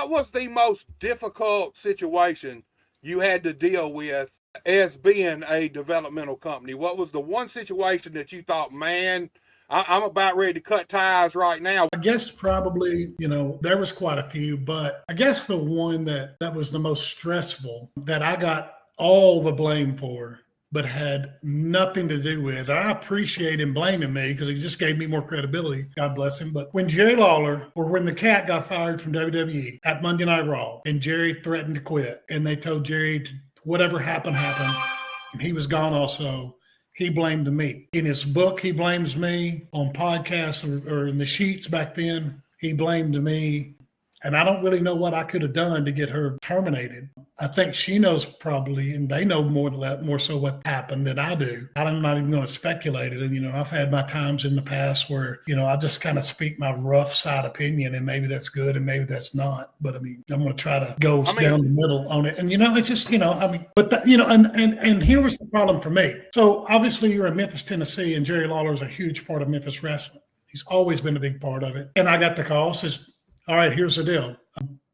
what was the most difficult situation you had to deal with as being a developmental company? What was the one situation that you thought, man, I'm about ready to cut ties right now? I guess probably, there was quite a few, but I guess the one that was the most stressful that I got all the blame for, but had nothing to do with. I appreciate him blaming me because he just gave me more credibility. God bless him. But when Jerry Lawler, or when the Cat got fired from WWE at Monday Night Raw, and Jerry threatened to quit, and they told Jerry whatever happened, and he was gone also, he blamed me. In his book, he blames me. On podcasts or in the sheets back then, he blamed me. And I don't really know what I could have done to get her terminated. I think she knows probably, and they know more so what happened than I do. I'm not even going to speculate it. And, I've had my times in the past where, I just kind of speak my rough side opinion, and maybe that's good and maybe that's not. But I mean, I'm going to try to go down the middle on it. And, it's just, and here was the problem for me. So obviously you're in Memphis, Tennessee, and Jerry Lawler is a huge part of Memphis wrestling. He's always been a big part of it. And I got the call, says, all right, here's the deal.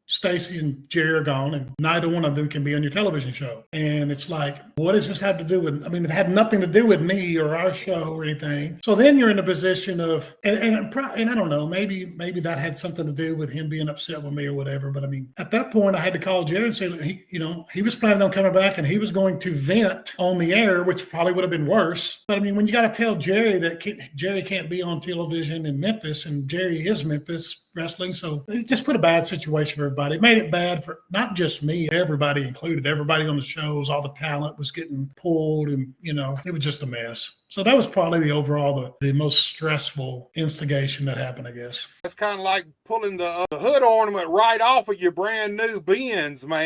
Stacy and Jerry are gone, and neither one of them can be on your television show. And it's like, what does this have to do with? I mean, it had nothing to do with me or our show or anything. So then you're in a position of, and I don't know, maybe that had something to do with him being upset with me or whatever. But I mean, at that point, I had to call Jerry and say, he was planning on coming back, and he was going to vent on the air, which probably would have been worse. But I mean, when you got to tell Jerry that Jerry can't be on television in Memphis, and Jerry is Memphis wrestling, so it just put a bad situation for everybody. It made it bad for not just me, everybody included. Everybody on the shows, all the talent was getting pulled, and it was just a mess. So that was probably the most stressful instigation that happened, I guess. It's kind of like pulling the hood ornament right off of your brand new Benz, man.